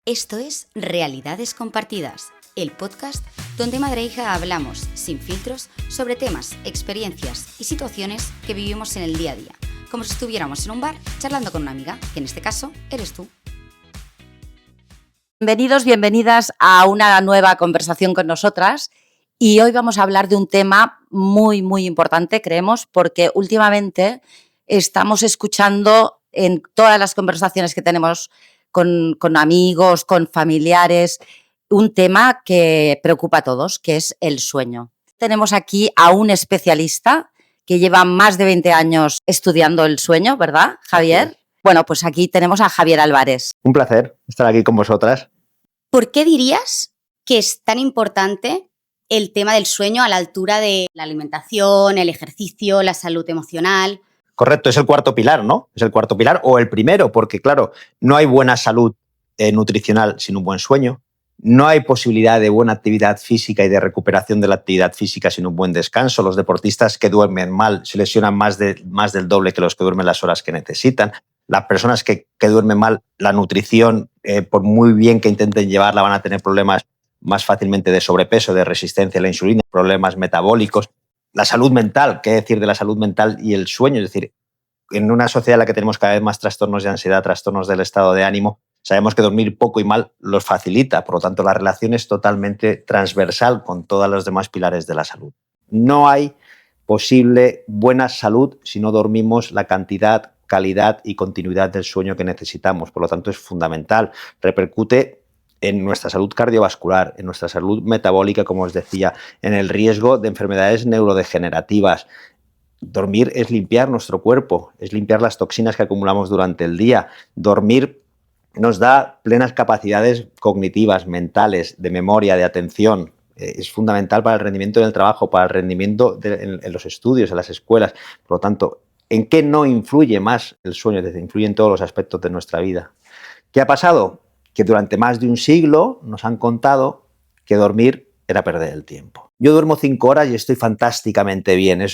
Esto es Realidades Compartidas, el podcast donde madre e hija hablamos sin filtros sobre temas, experiencias y situaciones que vivimos en el día a día, como si estuviéramos en un bar charlando con una amiga, que en este caso eres tú. Bienvenidos, bienvenidas a una nueva conversación con nosotras y hoy vamos a hablar de un tema muy importante, creemos, porque últimamente estamos escuchando en todas las conversaciones que tenemos con amigos, con familiares, un tema que preocupa a todos, que es el sueño. Tenemos aquí a un especialista que lleva más de 20 años estudiando el sueño, ¿verdad, Javier? Bueno, pues aquí tenemos a Javier Álvarez. Un placer estar aquí con vosotras. ¿Por qué dirías que es tan importante el tema del sueño a la altura de la alimentación, el ejercicio, la salud emocional? Correcto, es el cuarto pilar, ¿no? Es el cuarto pilar o el primero, porque claro, no hay buena salud nutricional sin un buen sueño, no hay posibilidad de buena actividad física y de recuperación de la actividad física sin un buen descanso. Los deportistas que duermen mal se lesionan más del doble que los que duermen las horas que necesitan. Las personas que duermen mal, la nutrición, por muy bien que intenten llevarla, van a tener problemas más fácilmente de sobrepeso, de resistencia a la insulina, problemas metabólicos. La salud mental, ¿qué decir de la salud mental y el sueño? Es decir, en una sociedad en la que tenemos cada vez más trastornos de ansiedad, trastornos del estado de ánimo, sabemos que dormir poco y mal los facilita. Por lo tanto, la relación es totalmente transversal con todos los demás pilares de la salud. No hay posible buena salud si no dormimos la cantidad, calidad y continuidad del sueño que necesitamos. Por lo tanto, es fundamental. Repercute en nuestra salud cardiovascular, en nuestra salud metabólica, como os decía, en el riesgo de enfermedades neurodegenerativas. Dormir es limpiar nuestro cuerpo, es limpiar las toxinas que acumulamos durante el día. Dormir nos da plenas capacidades cognitivas, mentales, de memoria, de atención. Es fundamental para el rendimiento del trabajo, para el rendimiento en los estudios, en las escuelas. Por lo tanto, ¿en qué no influye más el sueño? Es decir, influye en todos los aspectos de nuestra vida. ¿Qué ha pasado? Que durante más de un siglo nos han contado que dormir era perder el tiempo. Yo duermo 5 horas y estoy fantásticamente bien.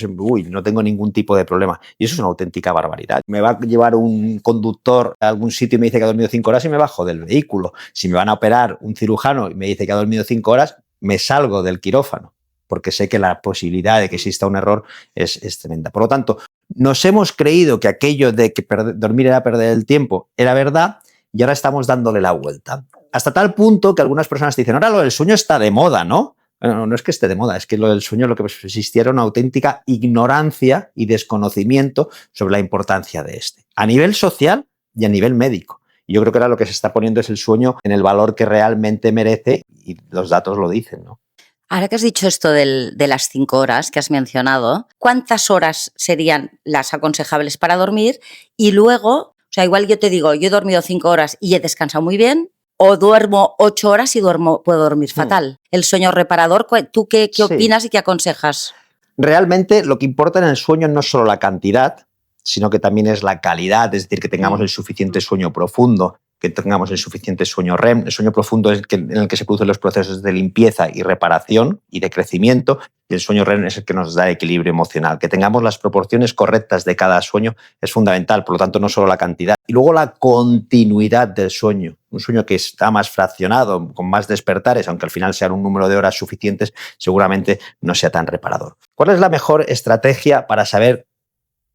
No tengo ningún tipo de problema. Y eso es una auténtica barbaridad. Me va a llevar un conductor a algún sitio y me dice que ha dormido 5 horas y me bajo del vehículo. Si me van a operar un cirujano y me dice que ha dormido 5 horas, me salgo del quirófano, porque sé que la posibilidad de que exista un error es tremenda. Por lo tanto, nos hemos creído que aquello de que dormir era perder el tiempo era verdad y ahora estamos dándole la vuelta. Hasta tal punto que algunas personas dicen, ahora lo del sueño está de moda, ¿no? Bueno, no es que esté de moda, es que lo del sueño lo que existía era una auténtica ignorancia y desconocimiento sobre la importancia de este, a nivel social y a nivel médico. Y yo creo que ahora lo que se está poniendo es el sueño en el valor que realmente merece y los datos lo dicen, ¿no? Ahora que has dicho esto de las 5 horas que has mencionado, ¿cuántas horas serían las aconsejables para dormir? Y luego, o sea, igual yo te digo, yo he dormido 5 horas y he descansado muy bien, o duermo 8 horas y puedo dormir fatal. El sueño reparador, ¿tú qué opinas y qué aconsejas? Realmente lo que importa en el sueño no es solo la cantidad, sino que también es la calidad, es decir, que tengamos el suficiente sueño profundo, que tengamos el suficiente sueño REM. El sueño profundo es en el que se producen los procesos de limpieza y reparación y de crecimiento, y el sueño REM es el que nos da equilibrio emocional. Que tengamos las proporciones correctas de cada sueño es fundamental, por lo tanto, no solo la cantidad. Y luego la continuidad del sueño. Un sueño que está más fraccionado, con más despertares, aunque al final sean un número de horas suficientes, seguramente no sea tan reparador. ¿Cuál es la mejor estrategia para saber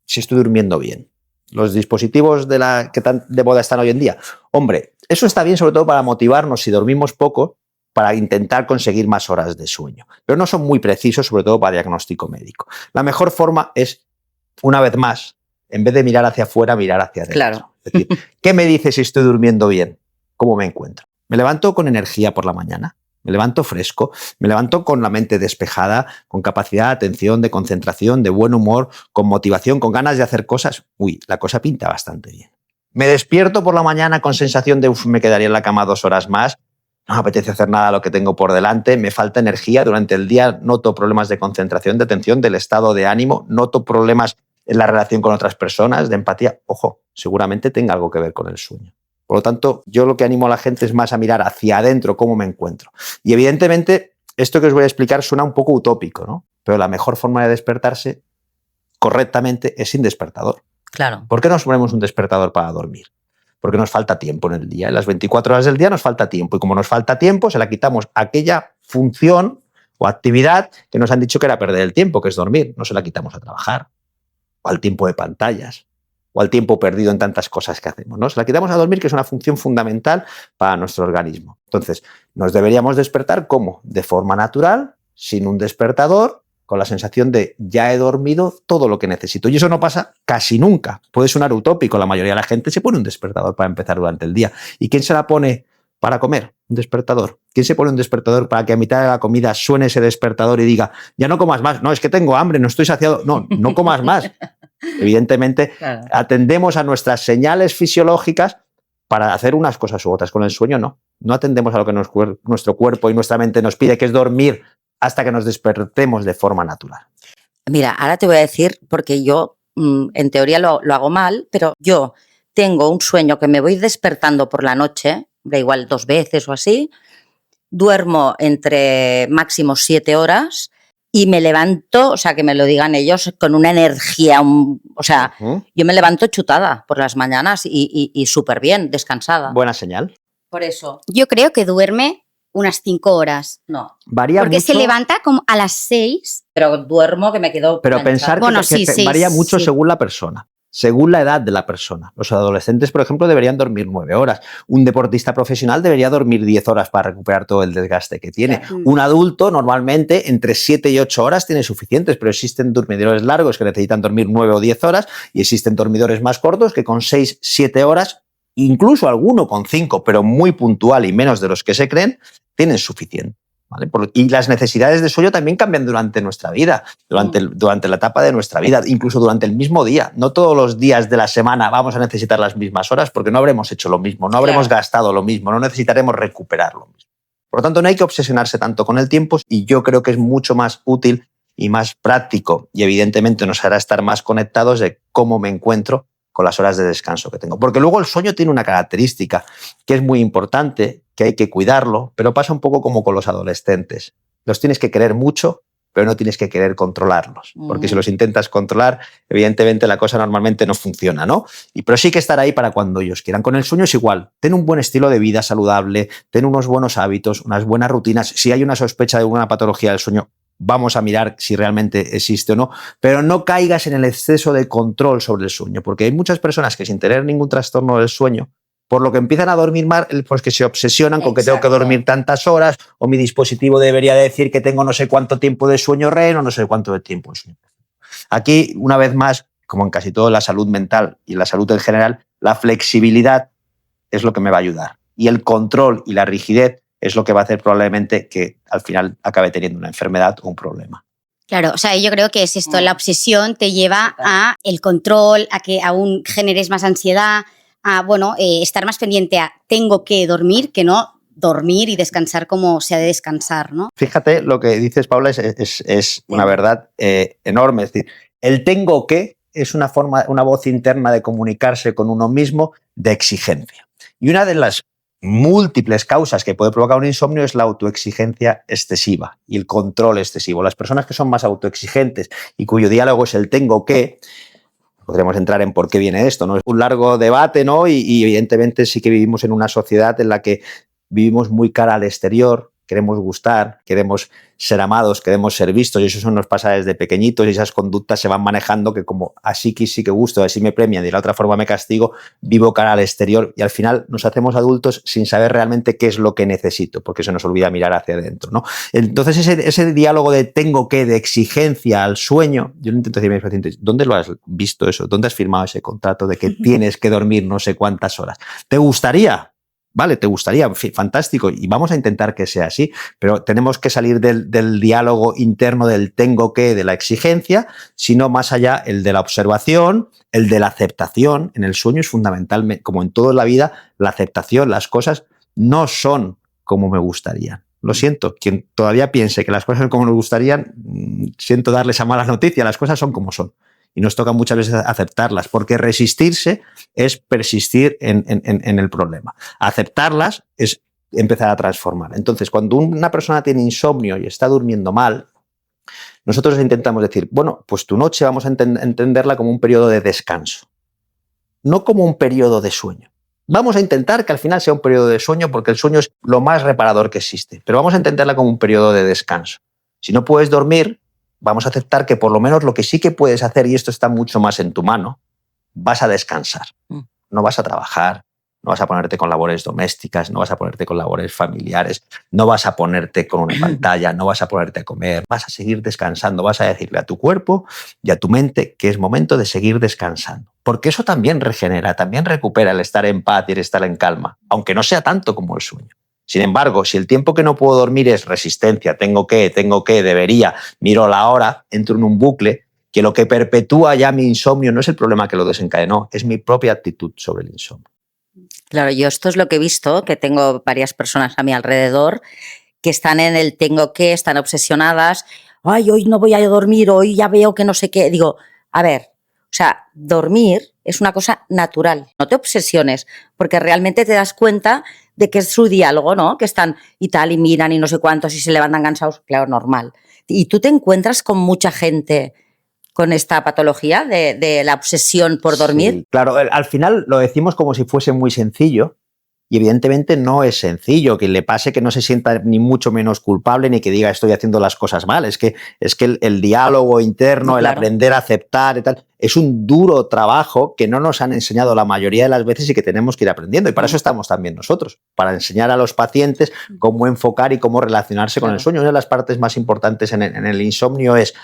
si estoy durmiendo bien? Los dispositivos que tan de moda están hoy en día. Hombre, eso está bien sobre todo para motivarnos si dormimos poco, para intentar conseguir más horas de sueño. Pero no son muy precisos, sobre todo para diagnóstico médico. La mejor forma es, una vez más, en vez de mirar hacia afuera, mirar hacia adentro. Claro. Es decir, ¿qué me dice si estoy durmiendo bien? ¿Cómo me encuentro? ¿Me levanto con energía por la mañana? ¿Me levanto fresco? ¿Me levanto con la mente despejada, con capacidad de atención, de concentración, de buen humor, con motivación, con ganas de hacer cosas? Uy, la cosa pinta bastante bien. ¿Me despierto por la mañana con sensación de me quedaría en la cama 2 horas más? No me apetece hacer nada de lo que tengo por delante, me falta energía durante el día, noto problemas de concentración, de atención, del estado de ánimo, noto problemas en la relación con otras personas, de empatía. Ojo, seguramente tenga algo que ver con el sueño. Por lo tanto, yo lo que animo a la gente es más a mirar hacia adentro cómo me encuentro. Y evidentemente, esto que os voy a explicar suena un poco utópico, ¿no? Pero la mejor forma de despertarse correctamente es sin despertador. Claro. ¿Por qué nos ponemos un despertador para dormir? porque nos falta tiempo en el día. En las 24 horas del día nos falta tiempo, y como nos falta tiempo, se la quitamos aquella función o actividad que nos han dicho que era perder el tiempo, que es dormir. No se la quitamos a trabajar, o al tiempo de pantallas, o al tiempo perdido en tantas cosas que hacemos, ¿no? Se la quitamos a dormir, que es una función fundamental para nuestro organismo. Entonces, nos deberíamos despertar, ¿cómo? De forma natural, sin un despertador, con la sensación de ya he dormido todo lo que necesito. Y eso no pasa casi nunca. Puede sonar utópico, la mayoría de la gente se pone un despertador para empezar durante el día. ¿Y quién se la pone para comer? Un despertador. ¿Quién se pone un despertador para que a mitad de la comida suene ese despertador y diga, ya no comas más? No, es que tengo hambre, no estoy saciado. No, no comas más. Evidentemente, claro, atendemos a nuestras señales fisiológicas para hacer unas cosas u otras. Con el sueño no. No atendemos a lo que nuestro cuerpo y nuestra mente nos pide, que es dormir hasta que nos despertemos de forma natural. Mira, ahora te voy a decir, porque yo en teoría lo hago mal, pero yo tengo un sueño que me voy despertando por la noche, da igual 2 veces o así, duermo entre máximo 7 horas y me levanto, o sea, que me lo digan ellos, con una energía, yo me levanto chutada por las mañanas y súper bien, descansada. Buena señal. Por eso. Yo creo que duerme unas 5 horas. No. Varía porque mucho. Se levanta como a las 6. Pero duermo que me quedo Pero pensar que varía mucho según la persona, según la edad de la persona. Los adolescentes, por ejemplo, deberían dormir 9 horas. Un deportista profesional debería dormir 10 horas para recuperar todo el desgaste que tiene. Claro. Un adulto, normalmente, entre 7 y 8 horas tiene suficientes, pero existen dormidores largos que necesitan dormir 9 o 10 horas y existen dormidores más cortos que con 6, 7 horas, incluso alguno con 5, pero muy puntual y menos de los que se creen, tienen suficiente. ¿Vale? Y las necesidades de sueño también cambian durante nuestra vida, durante la etapa de nuestra vida, incluso durante el mismo día. No todos los días de la semana vamos a necesitar las mismas horas porque no habremos hecho lo mismo, no habremos gastado lo mismo, no necesitaremos recuperar lo mismo. Por lo tanto, no hay que obsesionarse tanto con el tiempo, y yo creo que es mucho más útil y más práctico, y evidentemente nos hará estar más conectados de cómo me encuentro con las horas de descanso que tengo. Porque luego el sueño tiene una característica que es muy importante, que hay que cuidarlo, pero pasa un poco como con los adolescentes. Los tienes que querer mucho, pero no tienes que querer controlarlos. Porque si los intentas controlar, evidentemente la cosa normalmente no funciona, ¿no? Pero sí que estar ahí para cuando ellos quieran. Con el sueño es igual. Ten un buen estilo de vida saludable, ten unos buenos hábitos, unas buenas rutinas. Si hay una sospecha de una patología del sueño, vamos a mirar si realmente existe o no, pero no caigas en el exceso de control sobre el sueño, porque hay muchas personas que sin tener ningún trastorno del sueño, por lo que empiezan a dormir mal, pues que se obsesionan con que tengo que dormir tantas horas, o mi dispositivo debería decir que tengo no sé cuánto tiempo de sueño REM o no sé cuánto de tiempo de sueño. Aquí, una vez más, como en casi todo la salud mental y la salud en general, la flexibilidad es lo que me va a ayudar. Y el control y la rigidez es lo que va a hacer probablemente que al final acabe teniendo una enfermedad o un problema. Claro, o sea, yo creo que es esto, la obsesión te lleva a el control, a que aún generes más ansiedad, a estar más pendiente a tengo que dormir, que no dormir y descansar como se ha de descansar, ¿no? Fíjate, lo que dices, Paula, es una verdad enorme. Es decir, el tengo que es una voz interna de comunicarse con uno mismo de exigencia. Y una de las múltiples causas que puede provocar un insomnio es la autoexigencia excesiva y el control excesivo. Las personas que son más autoexigentes y cuyo diálogo es el tengo que, podremos entrar en por qué viene esto, ¿no? Es un largo debate, ¿no? Y evidentemente sí que vivimos en una sociedad en la que vivimos muy cara al exterior, queremos gustar, queremos ser amados, queremos ser vistos, y eso nos pasa desde pequeñitos, y esas conductas se van manejando que como así que sí que gusto, así me premian y de la otra forma me castigo, vivo cara al exterior, y al final nos hacemos adultos sin saber realmente qué es lo que necesito, porque se nos olvida mirar hacia adentro, ¿no? Entonces ese diálogo de tengo que, de exigencia al sueño, yo lo intento decir a mis pacientes, ¿dónde lo has visto eso? ¿Dónde has firmado ese contrato de que tienes que dormir no sé cuántas horas? ¿Te gustaría? Vale, te gustaría, fantástico, y vamos a intentar que sea así, pero tenemos que salir del diálogo interno del tengo que, de la exigencia, sino más allá el de la observación, el de la aceptación. En el sueño es fundamental, como en toda la vida, la aceptación. Las cosas no son como me gustaría. Lo siento, quien todavía piense que las cosas son como nos gustarían, siento darle esa mala noticia, las cosas son como son. Y nos toca muchas veces aceptarlas, porque resistirse es persistir en el problema. Aceptarlas es empezar a transformar. Entonces, cuando una persona tiene insomnio y está durmiendo mal, nosotros intentamos decir, bueno, pues tu noche vamos a entenderla como un periodo de descanso, no como un periodo de sueño. Vamos a intentar que al final sea un periodo de sueño porque el sueño es lo más reparador que existe, pero vamos a entenderla como un periodo de descanso. Si no puedes dormir, vamos a aceptar que por lo menos lo que sí que puedes hacer, y esto está mucho más en tu mano, vas a descansar. No vas a trabajar, no vas a ponerte con labores domésticas, no vas a ponerte con labores familiares, no vas a ponerte con una pantalla, no vas a ponerte a comer, vas a seguir descansando, vas a decirle a tu cuerpo y a tu mente que es momento de seguir descansando. Porque eso también regenera, también recupera el estar en paz y el estar en calma, aunque no sea tanto como el sueño. Sin embargo, si el tiempo que no puedo dormir es resistencia, tengo que, debería, miro la hora, entro en un bucle, que lo que perpetúa ya mi insomnio no es el problema que lo desencadenó, es mi propia actitud sobre el insomnio. Claro, yo esto es lo que he visto, que tengo varias personas a mi alrededor que están en el tengo que, están obsesionadas, ay, hoy no voy a dormir, hoy ya veo que no sé qué. Digo, a ver, o sea, dormir es una cosa natural, no te obsesiones, porque realmente te das cuenta de que es su diálogo, ¿no? Que están y tal, y miran y no sé cuántos y se levantan cansados, claro, normal. Y tú te encuentras con mucha gente con esta patología de la obsesión por dormir. Sí, claro, al final lo decimos como si fuese muy sencillo y evidentemente no es sencillo. Que le pase que no se sienta ni mucho menos culpable ni que diga estoy haciendo las cosas mal. Es que el diálogo interno, el aprender a aceptar y tal, es un duro trabajo que no nos han enseñado la mayoría de las veces y que tenemos que ir aprendiendo. Y para eso estamos también nosotros, para enseñar a los pacientes cómo enfocar y cómo relacionarse con el sueño. Una de las partes más importantes en el insomnio es: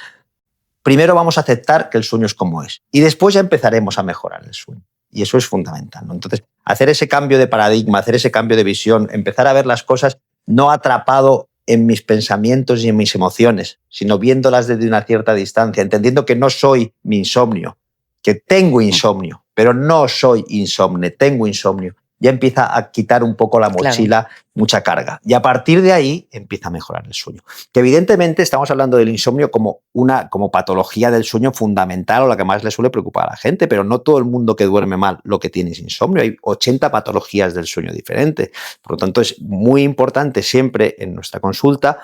primero vamos a aceptar que el sueño es como es y después ya empezaremos a mejorar el sueño. Y eso es fundamental, ¿no? Entonces, hacer ese cambio de paradigma, hacer ese cambio de visión, empezar a ver las cosas no atrapado en mis pensamientos y en mis emociones, sino viéndolas desde una cierta distancia, entendiendo que no soy mi insomnio, que tengo insomnio, pero no soy insomne, tengo insomnio. Ya empieza a quitar un poco la mochila, mucha carga. Y a partir de ahí empieza a mejorar el sueño. Que evidentemente estamos hablando del insomnio como patología del sueño fundamental o la que más le suele preocupar a la gente, pero no todo el mundo que duerme mal lo que tiene es insomnio. Hay 80 patologías del sueño diferentes. Por lo tanto, es muy importante siempre en nuestra consulta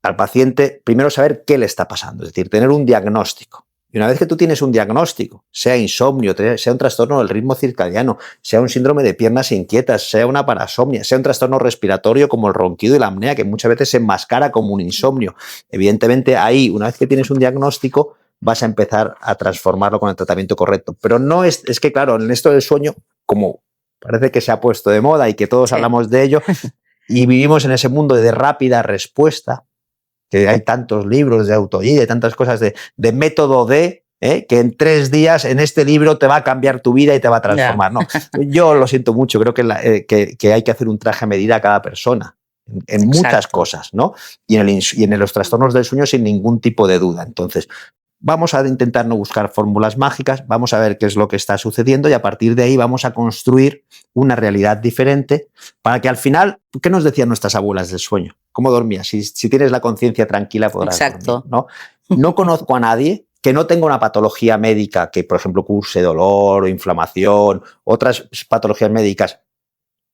al paciente primero saber qué le está pasando, es decir, tener un diagnóstico. Y una vez que tú tienes un diagnóstico, sea insomnio, sea un trastorno del ritmo circadiano, sea un síndrome de piernas inquietas, sea una parasomnia, sea un trastorno respiratorio como el ronquido y la apnea, que muchas veces se enmascara como un insomnio. Evidentemente ahí, una vez que tienes un diagnóstico, vas a empezar a transformarlo con el tratamiento correcto. Pero no es que, claro, en esto del sueño, como parece que se ha puesto de moda y que todos hablamos de ello, y vivimos en ese mundo de rápida respuesta, que hay tantos libros de autoayuda, tantas cosas de método D, que en 3 días en este libro te va a cambiar tu vida y te va a transformar. No, yo lo siento mucho, creo que hay que hacer un traje a medida a cada persona en muchas cosas, ¿no? Y en los trastornos del sueño sin ningún tipo de duda. Entonces, vamos a intentar no buscar fórmulas mágicas, vamos a ver qué es lo que está sucediendo y a partir de ahí vamos a construir una realidad diferente para que al final, ¿qué nos decían nuestras abuelas del sueño? ¿Cómo dormías? Si tienes la conciencia tranquila podrás dormir, ¿no? No conozco a nadie que no tenga una patología médica que, por ejemplo, curse dolor o inflamación, otras patologías médicas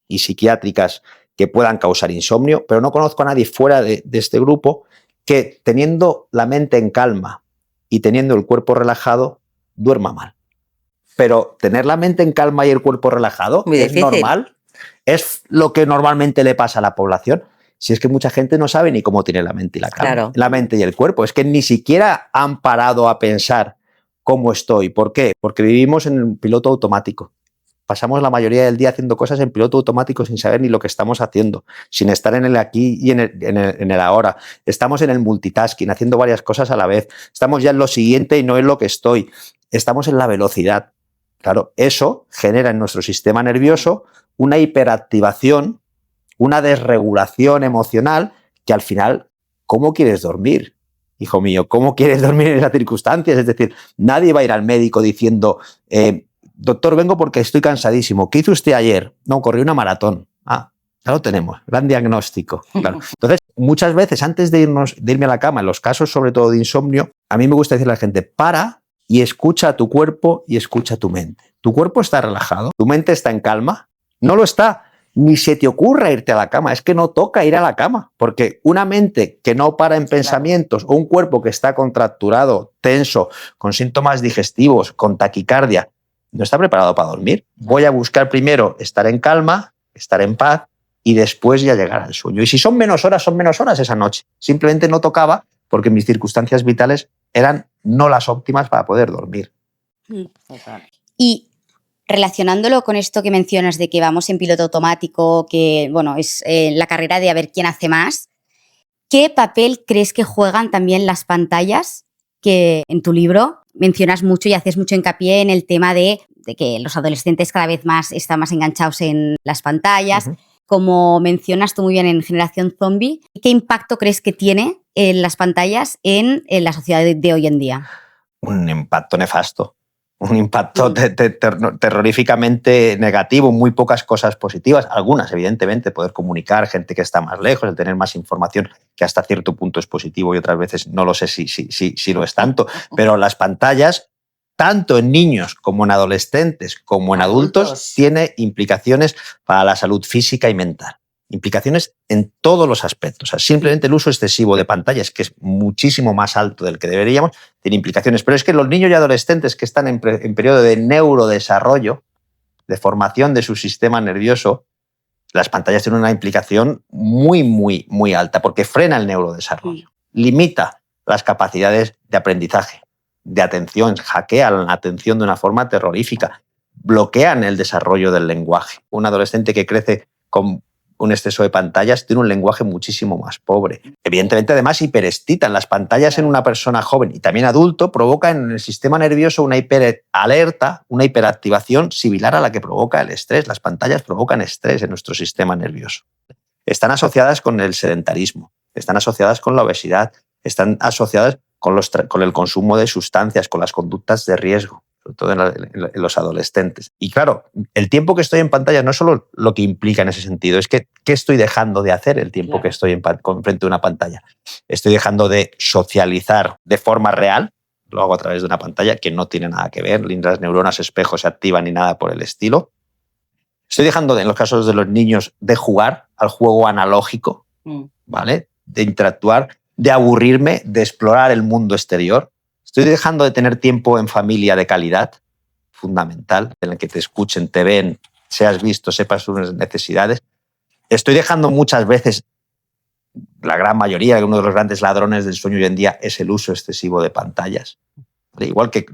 y psiquiátricas que puedan causar insomnio, pero no conozco a nadie fuera de este grupo que, teniendo la mente en calma y teniendo el cuerpo relajado, duerma mal. Pero tener la mente en calma y el cuerpo relajado es normal, es lo que normalmente le pasa a la población. Si es que mucha gente no sabe ni cómo tiene la mente y la mente y el cuerpo, es que ni siquiera han parado a pensar cómo estoy. ¿Por qué? Porque vivimos en el piloto automático. Pasamos la mayoría del día haciendo cosas en piloto automático sin saber ni lo que estamos haciendo, sin estar en el aquí y en el ahora. Estamos en el multitasking, haciendo varias cosas a la vez. Estamos ya en lo siguiente y no en lo que estoy. Estamos en la velocidad. Claro, eso genera en nuestro sistema nervioso una hiperactivación, una desregulación emocional que al final, ¿cómo quieres dormir? Hijo mío, ¿cómo quieres dormir en esas circunstancias? Es decir, nadie va a ir al médico diciendo... doctor, vengo porque estoy cansadísimo. ¿Qué hizo usted ayer? No, corrí una maratón. Ah, ya lo tenemos. Gran diagnóstico. Claro. Entonces, muchas veces, antes de irme a la cama, en los casos sobre todo de insomnio, a mí me gusta decirle a la gente, para y escucha a tu cuerpo y escucha a tu mente. ¿Tu cuerpo está relajado? ¿Tu mente está en calma? No lo está. Ni se te ocurra irte a la cama. Es que no toca ir a la cama. Porque una mente que no para en pensamientos o un cuerpo que está contracturado, tenso, con síntomas digestivos, con taquicardia, no está preparado para dormir. Voy a buscar primero estar en calma, estar en paz y después ya llegar al sueño. Y si son menos horas esa noche. Simplemente no tocaba porque mis circunstancias vitales eran no las óptimas para poder dormir. Y relacionándolo con esto que mencionas de que vamos en piloto automático, que bueno, es la carrera de a ver quién hace más, ¿qué papel crees que juegan también las pantallas? Que en tu libro mencionas mucho y haces mucho hincapié en el tema de que los adolescentes cada vez más están más enganchados en las pantallas. Uh-huh. Como mencionas tú muy bien en Generación Zombie, ¿qué impacto crees que tiene las pantallas en la sociedad de hoy en día? Un impacto nefasto. Un impacto terroríficamente negativo, muy pocas cosas positivas, algunas evidentemente, poder comunicar, gente que está más lejos, el tener más información que hasta cierto punto es positivo y otras veces no lo sé si lo es tanto, pero las pantallas, tanto en niños como en adolescentes como en adultos, tiene implicaciones para la salud física y mental. Implicaciones en todos los aspectos. O sea, simplemente el uso excesivo de pantallas, que es muchísimo más alto del que deberíamos, tiene implicaciones. Pero es que los niños y adolescentes que están en periodo de neurodesarrollo, de formación de su sistema nervioso, las pantallas tienen una implicación muy, muy, muy alta, porque frena el neurodesarrollo, limita las capacidades de aprendizaje, de atención, hackean la atención de una forma terrorífica, bloquean el desarrollo del lenguaje. Un adolescente que crece con un exceso de pantallas tiene un lenguaje muchísimo más pobre. Evidentemente, además, hiperexcitan. Las pantallas en una persona joven y también adulto provocan en el sistema nervioso una hiperalerta, una hiperactivación similar a la que provoca el estrés. Las pantallas provocan estrés en nuestro sistema nervioso. Están asociadas con el sedentarismo, están asociadas con la obesidad, están asociadas con el consumo de sustancias, con las conductas de riesgo, sobre todo en los adolescentes. Y claro, el tiempo que estoy en pantalla no es solo lo que implica en ese sentido, es que ¿qué estoy dejando de hacer el tiempo que estoy frente a una pantalla? Estoy dejando de socializar de forma real, lo hago a través de una pantalla que no tiene nada que ver, ni las neuronas espejo se activan ni nada por el estilo. Estoy dejando, en los casos de los niños, de jugar al juego analógico, ¿vale? De interactuar, de aburrirme, de explorar el mundo exterior. Estoy dejando de tener tiempo en familia de calidad, fundamental, en el que te escuchen, te ven, seas visto, sepas sus necesidades. Estoy dejando muchas veces, la gran mayoría, uno de los grandes ladrones del sueño hoy en día es el uso excesivo de pantallas. Igual que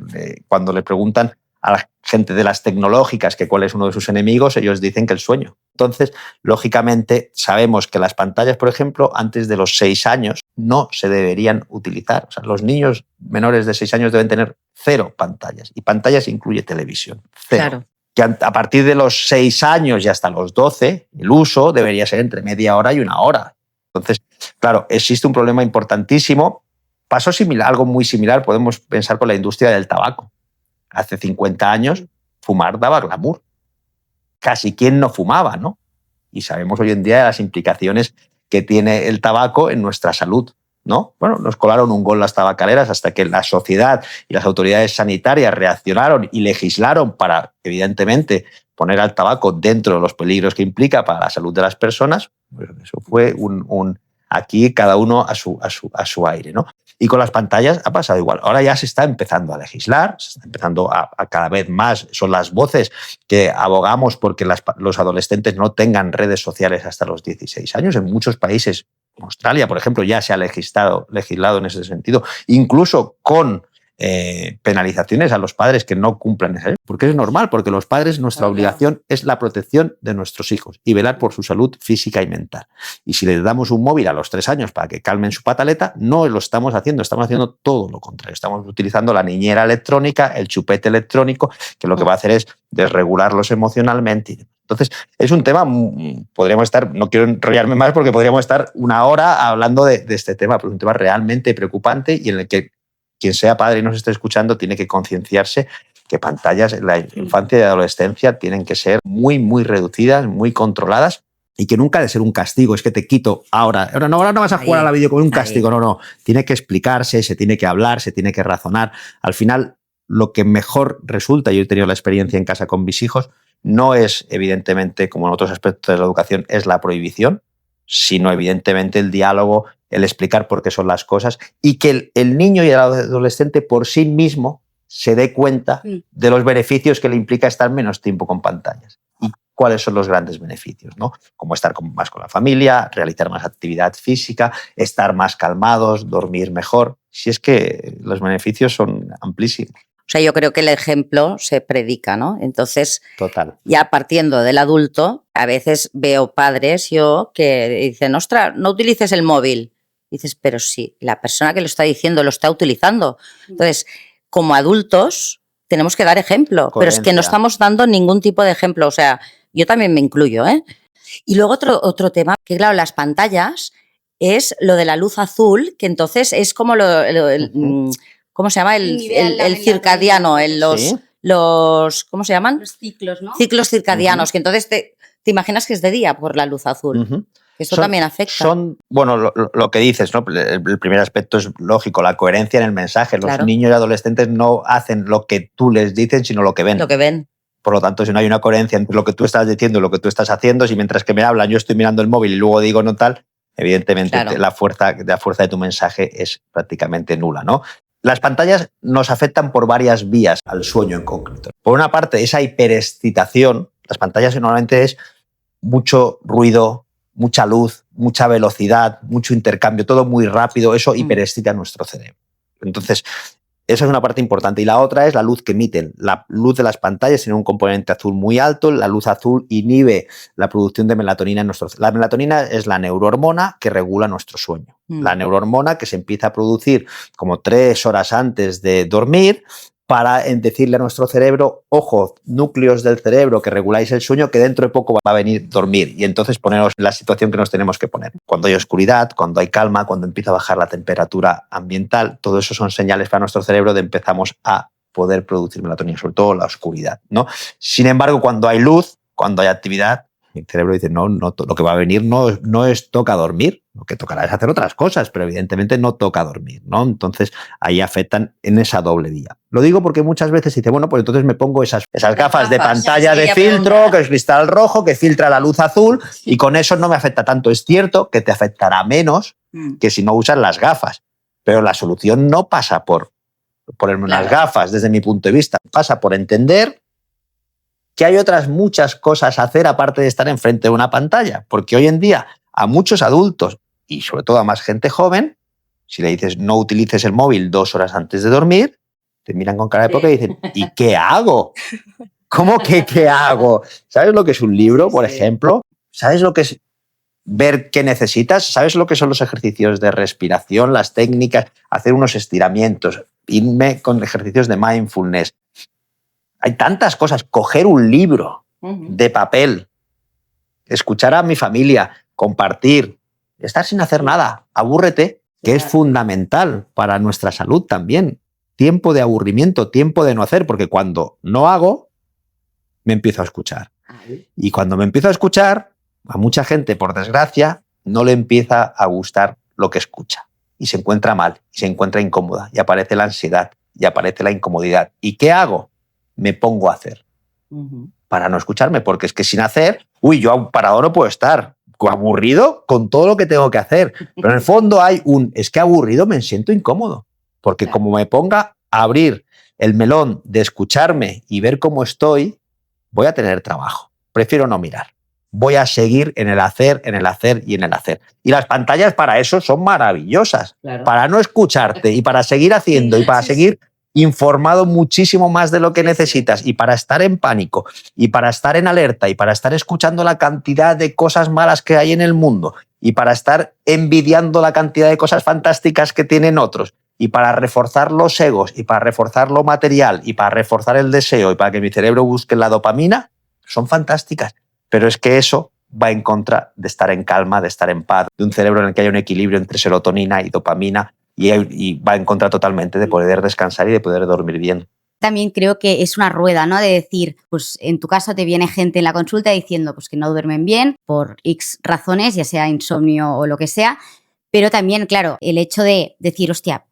cuando le preguntan a la gente de las tecnológicas que cuál es uno de sus enemigos, ellos dicen que el sueño. Entonces, lógicamente, sabemos que las pantallas, por ejemplo, antes de los 6 años no se deberían utilizar. O sea, los niños menores de 6 años deben tener 0 pantallas. Y pantallas incluye televisión. 0. Claro. Que a partir de los 6 años y hasta los 12, el uso debería ser entre media hora y 1 hora. Entonces, claro, existe un problema importantísimo. Pasó algo muy similar, podemos pensar con la industria del tabaco. Hace 50 años, fumar daba glamour. Casi quién no fumaba, ¿no? Y sabemos hoy en día las implicaciones que tiene el tabaco en nuestra salud, ¿no? Bueno, nos colaron un gol las tabacaleras hasta que la sociedad y las autoridades sanitarias reaccionaron y legislaron para, evidentemente, poner al tabaco dentro de los peligros que implica para la salud de las personas. Pues eso fue aquí cada uno a su aire, ¿no? Y con las pantallas ha pasado igual. Ahora ya se está empezando a legislar, se está empezando a cada vez más. Son las voces que abogamos porque los adolescentes no tengan redes sociales hasta los 16 años. En muchos países, como Australia, por ejemplo, ya se ha legislado en ese sentido, incluso con penalizaciones a los padres que no cumplan esa ley. Porque es normal, porque los padres, nuestra obligación es la protección de nuestros hijos y velar por su salud física y mental. Y si les damos un móvil a los 3 años para que calmen su pataleta, no lo estamos haciendo todo lo contrario. Estamos utilizando la niñera electrónica, el chupete electrónico, que lo que va a hacer es desregularlos emocionalmente. Entonces, es un tema, podríamos estar, no quiero enrollarme más porque podríamos estar 1 hora hablando de este tema, pero es un tema realmente preocupante y en el que quien sea padre y nos esté escuchando tiene que concienciarse que pantallas en la infancia y adolescencia tienen que ser muy, muy reducidas, muy controladas y que nunca ha de ser un castigo. Es que te quito ahora no vas a jugar a la vídeo con un castigo. No. Tiene que explicarse, se tiene que hablar, se tiene que razonar. Al final, lo que mejor resulta, yo he tenido la experiencia en casa con mis hijos, no es evidentemente, como en otros aspectos de la educación, es la prohibición, sino evidentemente el diálogo, el explicar por qué son las cosas y que el niño y el adolescente por sí mismo se dé cuenta de los beneficios que le implica estar menos tiempo con pantallas. ¿Y cuáles son los grandes beneficios, ¿no? Como estar más con la familia, realizar más actividad física, estar más calmados, dormir mejor. Si es que los beneficios son amplísimos. O sea, yo creo que el ejemplo se predica, ¿no? Entonces, total. Ya partiendo del adulto, a veces veo padres yo que dicen, ostras, no utilices el móvil. Dices, pero sí, la persona que lo está diciendo lo está utilizando. Entonces, como adultos, tenemos que dar ejemplo, pero es que no estamos dando ningún tipo de ejemplo. O sea, yo también me incluyo, ¿eh? Y luego otro tema, que claro, las pantallas es lo de la luz azul, que entonces es como ¿cómo se llama? El circadiano, los ¿cómo se llaman? Los ciclos, ¿no? Ciclos circadianos, que entonces te imaginas que es de día por la luz azul. Eso también afecta. Bueno, lo que dices, ¿no? El primer aspecto es lógico, la coherencia en el mensaje. Los niños y adolescentes no hacen lo que tú les dices, sino lo que ven. Lo que ven. Por lo tanto, si no hay una coherencia entre lo que tú estás diciendo y lo que tú estás haciendo, si mientras que me hablan yo estoy mirando el móvil y luego digo no tal, evidentemente la fuerza de tu mensaje es prácticamente nula, ¿no? Las pantallas nos afectan por varias vías al sueño en concreto. Por una parte, esa hiperexcitación. Las pantallas normalmente es mucho ruido, mucha luz, mucha velocidad, mucho intercambio, todo muy rápido. Eso hiperexcita nuestro cerebro. Entonces, esa es una parte importante. Y la otra es la luz que emiten. La luz de las pantallas tiene un componente azul muy alto. La luz azul inhibe la producción de melatonina en nuestro cerebro. La melatonina es la neurohormona que regula nuestro sueño. La neurohormona que se empieza a producir como 3 horas antes de dormir para decirle a nuestro cerebro, ojo, núcleos del cerebro que reguláis el sueño, que dentro de poco va a venir dormir. Y entonces poneros en la situación que nos tenemos que poner. Cuando hay oscuridad, cuando hay calma, cuando empieza a bajar la temperatura ambiental, todo eso son señales para nuestro cerebro de empezamos a poder producir melatonina, sobre todo la oscuridad, ¿no? Sin embargo, cuando hay luz, cuando hay actividad, mi cerebro dice, no, lo que va a venir no es toca dormir, lo que tocará es hacer otras cosas, pero evidentemente no toca dormir, ¿no? Entonces, ahí afectan en esa doble vía. Lo digo porque muchas veces dice, bueno, pues entonces me pongo esas gafas de pantalla de filtro, que es cristal rojo, que filtra la luz azul, y con eso no me afecta tanto. Es cierto que te afectará menos que si no usas las gafas, pero la solución no pasa por ponerme unas gafas, desde mi punto de vista, pasa por entender que hay otras muchas cosas a hacer aparte de estar enfrente de una pantalla, porque hoy en día a muchos adultos y sobre todo a más gente joven, si le dices no utilices el móvil 2 horas antes de dormir, te miran con cara de poca y dicen, ¿y qué hago? ¿Cómo que qué hago? ¿Sabes lo que es un libro, por ejemplo? ¿Sabes lo que es ver qué necesitas? ¿Sabes lo que son los ejercicios de respiración, las técnicas, hacer unos estiramientos, irme con ejercicios de mindfulness? Hay tantas cosas. Coger un libro de papel, escuchar a mi familia, compartir, estar sin hacer nada, abúrrete, que es fundamental para nuestra salud también. Tiempo de aburrimiento, tiempo de no hacer, porque cuando no hago, me empiezo a escuchar. Y cuando me empiezo a escuchar, a mucha gente, por desgracia, no le empieza a gustar lo que escucha. Y se encuentra mal, y se encuentra incómoda, y aparece la ansiedad, y aparece la incomodidad. ¿Y qué hago? Me pongo a hacer para no escucharme, porque es que sin hacer, yo parado no puedo estar, aburrido con todo lo que tengo que hacer, pero en el fondo hay es que aburrido me siento incómodo, porque como me ponga a abrir el melón de escucharme y ver cómo estoy, voy a tener trabajo, prefiero no mirar, voy a seguir en el hacer y en el hacer. Y las pantallas para eso son maravillosas, para no escucharte y para seguir haciendo y para seguir informado muchísimo más de lo que necesitas y para estar en pánico y para estar en alerta y para estar escuchando la cantidad de cosas malas que hay en el mundo y para estar envidiando la cantidad de cosas fantásticas que tienen otros y para reforzar los egos y para reforzar lo material y para reforzar el deseo y para que mi cerebro busque la dopamina, son fantásticas. Pero es que eso va en contra de estar en calma, de estar en paz, de un cerebro en el que haya un equilibrio entre serotonina y dopamina, y va en contra totalmente de poder descansar y de poder dormir bien. También creo que es una rueda, ¿no? De decir, pues en tu caso te viene gente en la consulta diciendo pues que no duermen bien por X razones, ya sea insomnio o lo que sea, pero también, claro, el hecho de decir, hostia,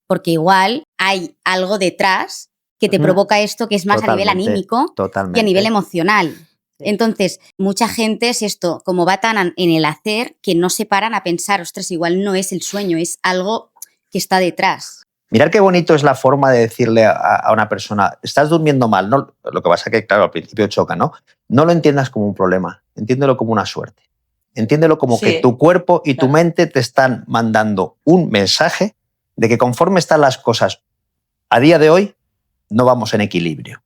porque igual hay algo detrás que te provoca esto que es más a nivel anímico y a nivel emocional. Entonces, mucha gente es esto, como va tan en el hacer, que no se paran a pensar, ostras, igual no es el sueño, es algo que está detrás. Mirar qué bonito es la forma de decirle a una persona, estás durmiendo mal, ¿no? Lo que pasa es que, claro, al principio choca, ¿no? No lo entiendas como un problema, entiéndelo como una suerte. Entiéndelo como que tu cuerpo y tu mente te están mandando un mensaje de que conforme están las cosas a día de hoy, no vamos en equilibrio.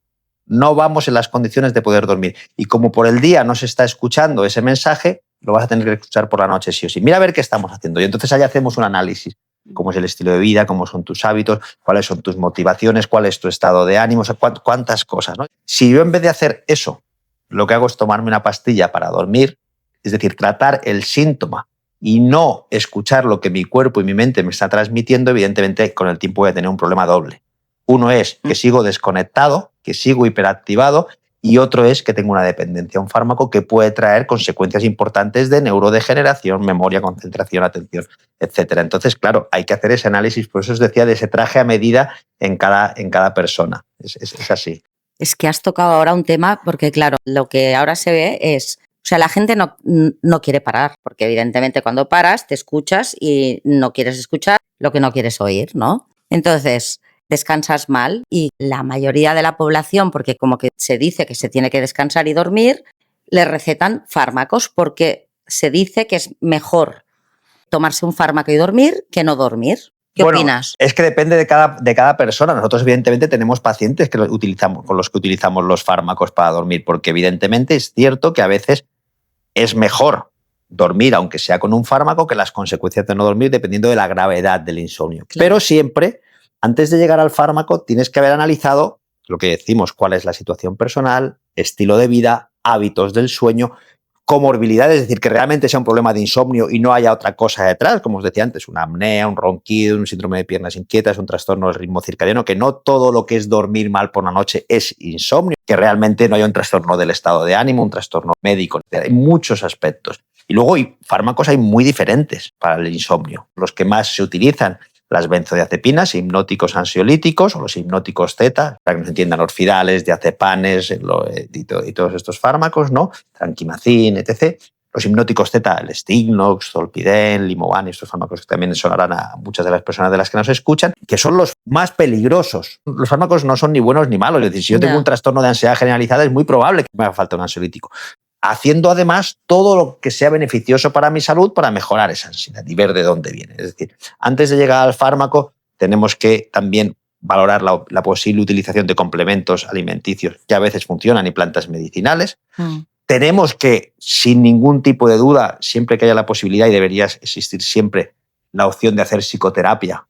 No vamos en las condiciones de poder dormir. Y como por el día no se está escuchando ese mensaje, lo vas a tener que escuchar por la noche sí o sí. Mira a ver qué estamos haciendo. Y entonces allá hacemos un análisis. Cómo es el estilo de vida, cómo son tus hábitos, cuáles son tus motivaciones, cuál es tu estado de ánimo, o sea, cuántas cosas, ¿no? Si yo en vez de hacer eso, lo que hago es tomarme una pastilla para dormir, es decir, tratar el síntoma y no escuchar lo que mi cuerpo y mi mente me está transmitiendo, evidentemente con el tiempo voy a tener un problema doble. Uno es que sigo desconectado, que sigo hiperactivado, y otro es que tengo una dependencia a un fármaco que puede traer consecuencias importantes de neurodegeneración, memoria, concentración, atención, etcétera. Entonces, claro, hay que hacer ese análisis, por eso os decía, de ese traje a medida en cada persona. Es así. Es que has tocado ahora un tema, porque claro, lo que ahora se ve es, o sea, la gente no quiere parar, porque evidentemente cuando paras te escuchas y no quieres escuchar lo que no quieres oír, ¿no? Entonces, descansas mal y la mayoría de la población, porque como que se dice que se tiene que descansar y dormir, le recetan fármacos porque se dice que es mejor tomarse un fármaco y dormir que no dormir. ¿Qué opinas? Es que depende de cada persona. Nosotros, evidentemente, tenemos pacientes con los que utilizamos los fármacos para dormir, porque evidentemente es cierto que a veces es mejor dormir, aunque sea con un fármaco, que las consecuencias de no dormir, dependiendo de la gravedad del insomnio. Claro. Pero siempre, antes de llegar al fármaco, tienes que haber analizado lo que decimos, cuál es la situación personal, estilo de vida, hábitos del sueño, comorbilidades, es decir, que realmente sea un problema de insomnio y no haya otra cosa detrás, como os decía antes, una apnea, un ronquido, un síndrome de piernas inquietas, un trastorno del ritmo circadiano, que no todo lo que es dormir mal por la noche es insomnio, que realmente no haya un trastorno del estado de ánimo, un trastorno médico, hay muchos aspectos. Y luego fármacos hay muy diferentes para el insomnio. Los que más se utilizan, las benzodiazepinas, hipnóticos ansiolíticos o los hipnóticos Z, para que nos entiendan, orfidales, diazepanes y todos estos fármacos, ¿no? Tranquimacin, etc. Los hipnóticos Z, el Stignox, Zolpidem, Limovan, estos fármacos que también sonarán a muchas de las personas de las que nos escuchan, que son los más peligrosos. Los fármacos no son ni buenos ni malos. Es decir, si yo tengo un trastorno de ansiedad generalizada, es muy probable que me haga falta un ansiolítico. Haciendo además todo lo que sea beneficioso para mi salud para mejorar esa ansiedad y ver de dónde viene. Es decir, antes de llegar al fármaco tenemos que también valorar la posible utilización de complementos alimenticios que a veces funcionan y plantas medicinales. Tenemos que, sin ningún tipo de duda, siempre que haya la posibilidad, y debería existir siempre la opción de hacer psicoterapia,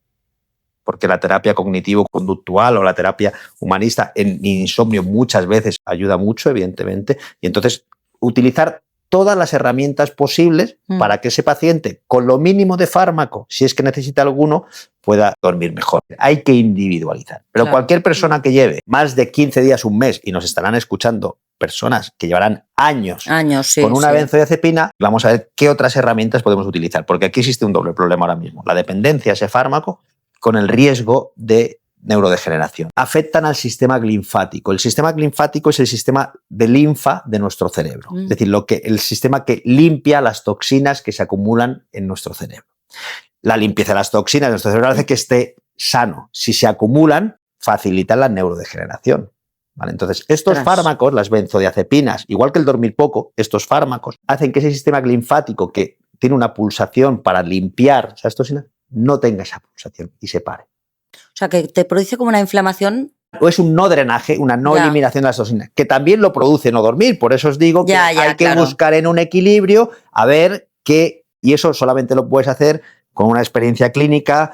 porque la terapia cognitivo-conductual o la terapia humanista en insomnio muchas veces ayuda mucho, evidentemente, y entonces utilizar todas las herramientas posibles para que ese paciente, con lo mínimo de fármaco, si es que necesita alguno, pueda dormir mejor. Hay que individualizar. Pero claro, cualquier persona que lleve más de 15 días, un mes, y nos estarán escuchando personas que llevarán años sí, con una benzodiazepina, vamos a ver qué otras herramientas podemos utilizar, porque aquí existe un doble problema ahora mismo. La dependencia a ese fármaco con el riesgo de neurodegeneración. Afectan al sistema linfático. El sistema linfático es el sistema de linfa de nuestro cerebro. Es decir, el sistema que limpia las toxinas que se acumulan en nuestro cerebro. La limpieza de las toxinas de nuestro cerebro hace que esté sano. Si se acumulan, facilitan la neurodegeneración. ¿Vale? Entonces, estos fármacos, las benzodiazepinas, igual que el dormir poco, estos fármacos hacen que ese sistema linfático que tiene una pulsación para limpiar esas toxinas no tenga esa pulsación y se pare. O sea, que te produce como una inflamación. O es un no drenaje, una no eliminación de las toxinas, que también lo produce no dormir. Por eso os digo que hay que buscar en un equilibrio a ver qué, y eso solamente lo puedes hacer con una experiencia clínica,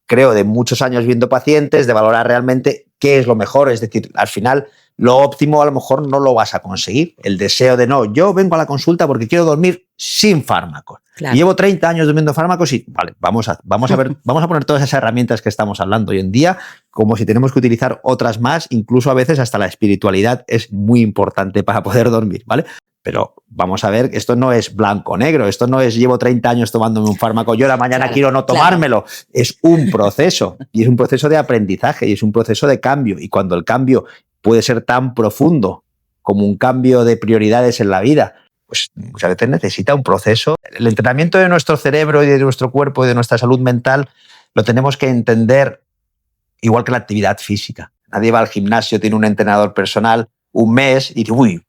creo, de muchos años viendo pacientes, de valorar realmente qué es lo mejor. Es decir, al final, lo óptimo a lo mejor no lo vas a conseguir. El deseo de no, yo vengo a la consulta porque quiero dormir sin fármacos. Claro. Y llevo 30 años durmiendo fármacos y vale, vamos a poner todas esas herramientas que estamos hablando hoy en día, como si tenemos que utilizar otras más, incluso a veces hasta la espiritualidad es muy importante para poder dormir, ¿vale? Pero vamos a ver, esto no es blanco-negro, esto no es llevo 30 años tomándome un fármaco, yo la mañana quiero no tomármelo. Claro. Es un proceso, y es un proceso de aprendizaje, y es un proceso de cambio, y cuando el cambio puede ser tan profundo como un cambio de prioridades en la vida, pues muchas veces necesita un proceso. El entrenamiento de nuestro cerebro y de nuestro cuerpo y de nuestra salud mental lo tenemos que entender igual que la actividad física. Nadie va al gimnasio, tiene un entrenador personal un mes y dice, uy,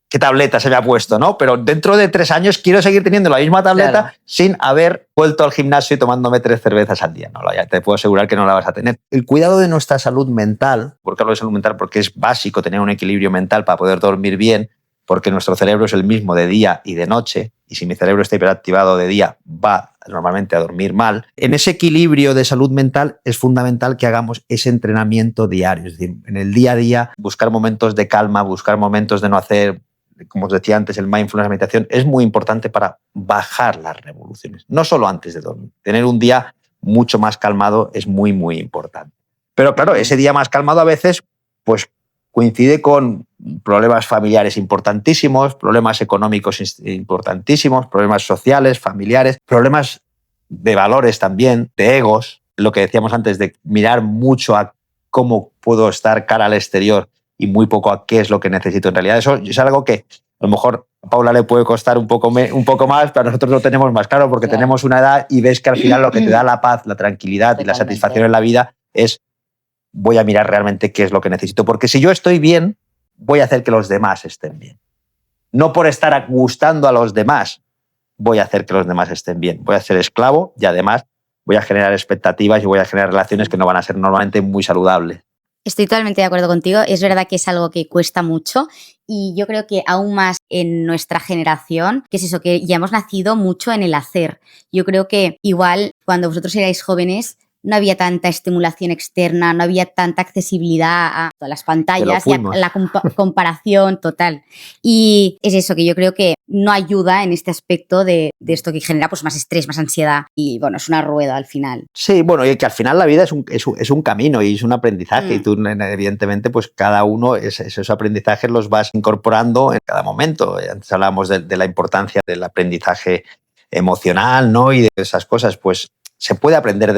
qué tableta se me ha puesto, ¿no? Pero dentro de 3 años quiero seguir teniendo la misma tableta, claro, sin haber vuelto al gimnasio y tomándome 3 cervezas al día. No, ya te puedo asegurar que no la vas a tener. El cuidado de nuestra salud mental, porque hablo de salud mental porque es básico tener un equilibrio mental para poder dormir bien, porque nuestro cerebro es el mismo de día y de noche, y si mi cerebro está hiperactivado de día, va normalmente a dormir mal. En ese equilibrio de salud mental es fundamental que hagamos ese entrenamiento diario, es decir, en el día a día, buscar momentos de calma, buscar momentos de no hacer, como os decía antes, el mindfulness, la meditación, es muy importante para bajar las revoluciones, no solo antes de dormir. Tener un día mucho más calmado es muy, muy importante. Pero claro, ese día más calmado a veces, pues, coincide con problemas familiares importantísimos, problemas económicos importantísimos, problemas sociales, familiares, problemas de valores también, de egos, lo que decíamos antes, de mirar mucho a cómo puedo estar cara al exterior y muy poco a qué es lo que necesito en realidad. Eso es algo que a lo mejor a Paula le puede costar un poco más, pero nosotros lo tenemos más claro porque claro, tenemos una edad y ves que al final lo que te da la paz, la tranquilidad Totalmente. Y la satisfacción en la vida es voy a mirar realmente qué es lo que necesito. Porque si yo estoy bien, voy a hacer que los demás estén bien. No por estar gustando a los demás, voy a hacer que los demás estén bien. Voy a ser esclavo y además voy a generar expectativas y voy a generar relaciones que no van a ser normalmente muy saludables. Estoy totalmente de acuerdo contigo. Es verdad que es algo que cuesta mucho y yo creo que aún más en nuestra generación, que es eso, que ya hemos nacido mucho en el hacer. Yo creo que igual cuando vosotros erais jóvenes no había tanta estimulación externa, no había tanta accesibilidad a todas las pantallas y a la comparación total. Y es eso, que yo creo que no ayuda en este aspecto de esto que genera pues más estrés, más ansiedad y bueno, es una rueda al final. Sí, bueno, y que al final la vida es un camino y es un aprendizaje y tú evidentemente pues cada uno esos aprendizajes los vas incorporando en cada momento. Antes hablábamos de la importancia del aprendizaje emocional, ¿no? Y de esas cosas, pues se puede aprender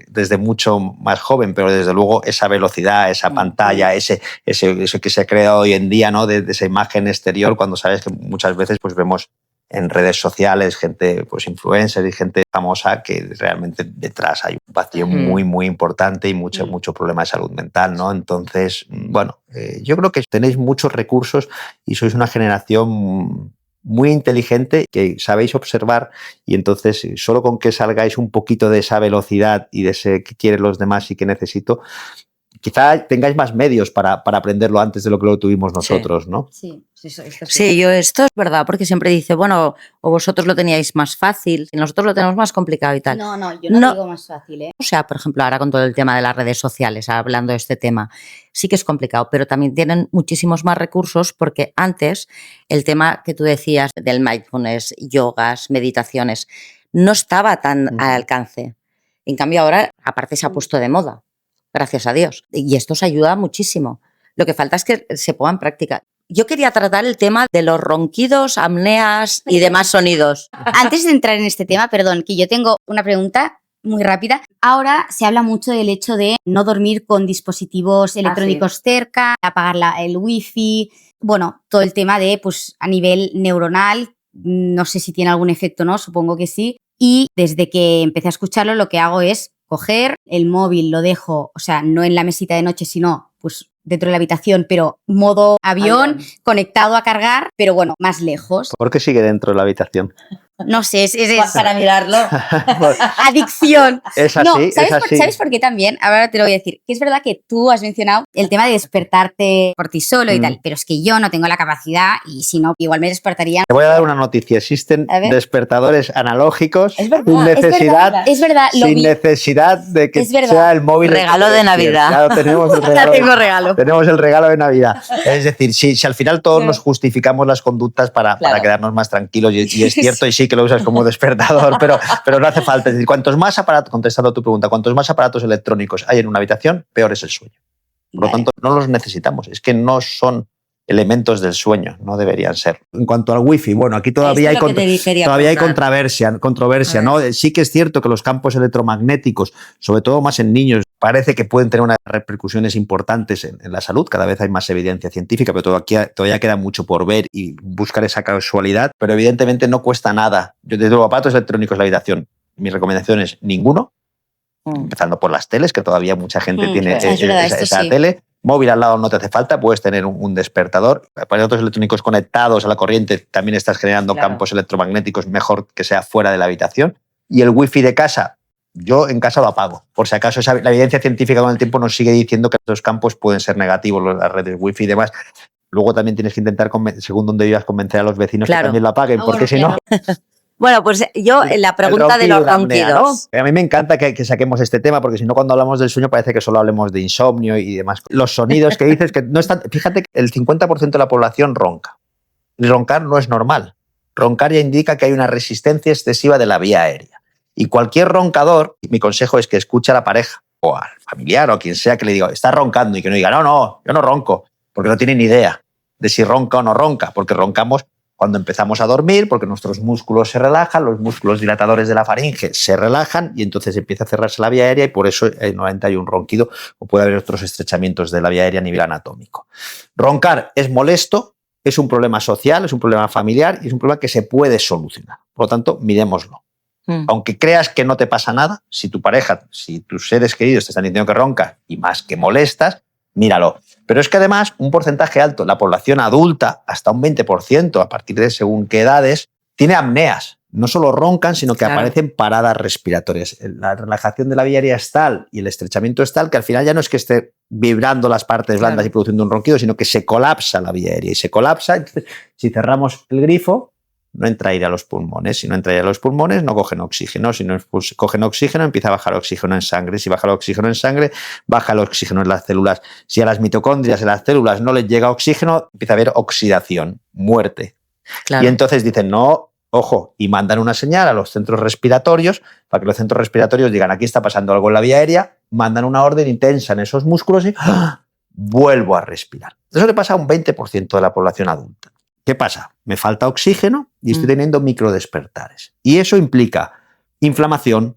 desde mucho más joven, pero desde luego esa velocidad, esa pantalla, eso que se ha creado hoy en día, ¿no? de esa imagen exterior, cuando sabes que muchas veces pues vemos en redes sociales gente, pues influencers y gente famosa que realmente detrás hay un vacío muy, muy importante y mucho problema de salud mental, ¿no? Entonces, bueno, yo creo que tenéis muchos recursos y sois una generación muy inteligente, que sabéis observar y entonces solo con que salgáis un poquito de esa velocidad y de ese que quieren los demás y que necesito, quizá tengáis más medios para aprenderlo antes de lo que lo tuvimos nosotros, sí. ¿no? Sí. Sí, esto es verdad, porque siempre dice, bueno, o vosotros lo teníais más fácil, y nosotros lo tenemos más complicado y tal. No, yo no digo más fácil, ¿eh? O sea, por ejemplo, ahora con todo el tema de las redes sociales, hablando de este tema, sí que es complicado, pero también tienen muchísimos más recursos porque antes el tema que tú decías del mindfulness, yogas, meditaciones, no estaba tan al alcance. En cambio ahora, aparte, se ha puesto de moda, gracias a Dios, y esto os ayuda muchísimo. Lo que falta es que se ponga en práctica. Yo quería tratar el tema de los ronquidos, apneas y demás sonidos. Antes de entrar en este tema, perdón, que yo tengo una pregunta muy rápida. Ahora se habla mucho del hecho de no dormir con dispositivos electrónicos cerca, apagar el wifi, bueno, todo el tema de, pues, a nivel neuronal, no sé si tiene algún efecto o no, supongo que sí. Y desde que empecé a escucharlo, lo que hago es coger el móvil, lo dejo, o sea, no en la mesita de noche, sino pues dentro de la habitación, pero modo avión, conectado a cargar, pero bueno, más lejos. ¿Por qué sigue dentro de la habitación? No sé, es para mirarlo. Adicción. Es así, no, ¿sabes, es así. ¿Sabes por qué también? Ahora te lo voy a decir. Que es verdad que tú has mencionado el tema de despertarte por ti solo y tal, pero es que yo no tengo la capacidad y si no, igual me despertaría. Te voy a dar una noticia. Existen despertadores analógicos sin necesidad, sin necesidad de que sea el móvil. Regalo de Navidad. Claro, tenemos el regalo. Tengo regalo. Tenemos el regalo de Navidad. Es decir, si al final todos nos justificamos las conductas para quedarnos más tranquilos y es cierto y sí que lo usas como despertador, pero no hace falta. Es decir, cuantos más aparatos, contestando a tu pregunta, cuantos más aparatos electrónicos hay en una habitación, peor es el sueño. Por lo tanto, no los necesitamos. Es que no son elementos del sueño, no deberían ser. En cuanto al wifi, bueno, aquí todavía hay controversia, ¿no? Sí que es cierto que los campos electromagnéticos, sobre todo más en niños, parece que pueden tener unas repercusiones importantes en la salud. Cada vez hay más evidencia científica, pero todavía queda mucho por ver y buscar esa casualidad. Pero evidentemente no cuesta nada. Yo desde los aparatos electrónicos en la habitación, mi recomendación es ninguno, empezando por las teles, que todavía mucha gente tiene esa sí. tele. Móvil al lado no te hace falta, puedes tener un despertador. Para otros electrónicos conectados a la corriente también estás generando campos electromagnéticos, mejor que sea fuera de la habitación. Y el wifi de casa, yo en casa lo apago. Por si acaso, la evidencia científica con el tiempo nos sigue diciendo que estos campos pueden ser negativos, las redes wifi y demás. Luego también tienes que intentar, según donde vivas, convencer a los vecinos que también lo apaguen, porque si no... Bueno, pues yo la pregunta de los ronquidos. ¿no? A mí me encanta que saquemos este tema, porque si no, cuando hablamos del sueño parece que solo hablemos de insomnio y demás. Los sonidos que dices que no están... Fíjate que el 50% de la población ronca. Y roncar no es normal. Roncar ya indica que hay una resistencia excesiva de la vía aérea. Y cualquier roncador, mi consejo es que escuche a la pareja o al familiar o a quien sea que le diga, está roncando, y que no diga, no, yo no ronco, porque no tiene ni idea de si ronca o no ronca, porque roncamos cuando empezamos a dormir, porque nuestros músculos se relajan, los músculos dilatadores de la faringe se relajan y entonces empieza a cerrarse la vía aérea y por eso normalmente hay un ronquido o puede haber otros estrechamientos de la vía aérea a nivel anatómico. Roncar es molesto, es un problema social, es un problema familiar y es un problema que se puede solucionar. Por lo tanto, miremoslo. Aunque creas que no te pasa nada, si tu pareja, si tus seres queridos te están diciendo que roncas y más que molestas, míralo. Pero es que además un porcentaje alto, la población adulta, hasta un 20%, a partir de según qué edades, tiene apneas. No solo roncan, sino que aparecen paradas respiratorias. La relajación de la vía aérea es tal y el estrechamiento es tal que al final ya no es que esté vibrando las partes blandas y produciendo un ronquido, sino que se colapsa la vía aérea. Y se colapsa, entonces, si cerramos el grifo, no entra aire a los pulmones. Si no entra aire a los pulmones, no cogen oxígeno. Si no cogen oxígeno, empieza a bajar oxígeno en sangre. Si baja el oxígeno en sangre, baja el oxígeno en las células. Si a las mitocondrias en las células no les llega oxígeno, empieza a haber oxidación, muerte. Y entonces dicen, no, ojo, y mandan una señal a los centros respiratorios para que los centros respiratorios digan, aquí está pasando algo en la vía aérea, mandan una orden intensa en esos músculos y vuelvo a respirar. Eso le pasa a un 20% de la población adulta. ¿Qué pasa? Me falta oxígeno y estoy teniendo microdespertares. Y eso implica inflamación,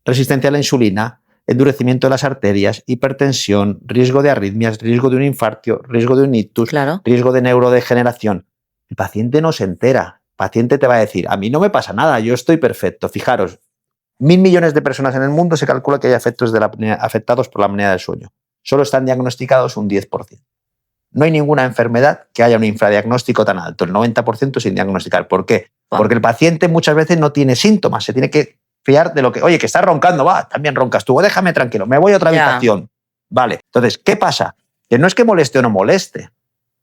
resistencia a la insulina, endurecimiento de las arterias, hipertensión, riesgo de arritmias, riesgo de un infarto, riesgo de un ictus, riesgo de neurodegeneración. El paciente no se entera. El paciente te va a decir, a mí no me pasa nada, yo estoy perfecto. Fijaros, 1.000 millones de personas en el mundo se calcula que hay afectados por la apnea del sueño. Solo están diagnosticados un 10%. No hay ninguna enfermedad que haya un infradiagnóstico tan alto, el 90% sin diagnosticar. ¿Por qué? Porque el paciente muchas veces no tiene síntomas, se tiene que fiar de lo que, oye, que estás roncando, va, también roncas tú, déjame tranquilo, me voy a otra habitación. Vale, entonces, ¿qué pasa? Que no es que moleste o no moleste,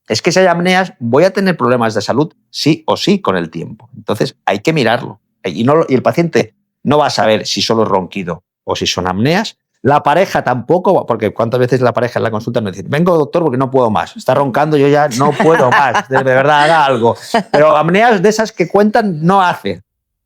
es que si hay apneas voy a tener problemas de salud sí o sí con el tiempo. Entonces, hay que mirarlo. Y el paciente no va a saber si solo es ronquido o si son apneas. La pareja tampoco, porque cuántas veces la pareja en la consulta nos dice, vengo doctor porque no puedo más, está roncando, yo ya no puedo más, de verdad haga algo. Pero apneas de esas que cuentan no hace.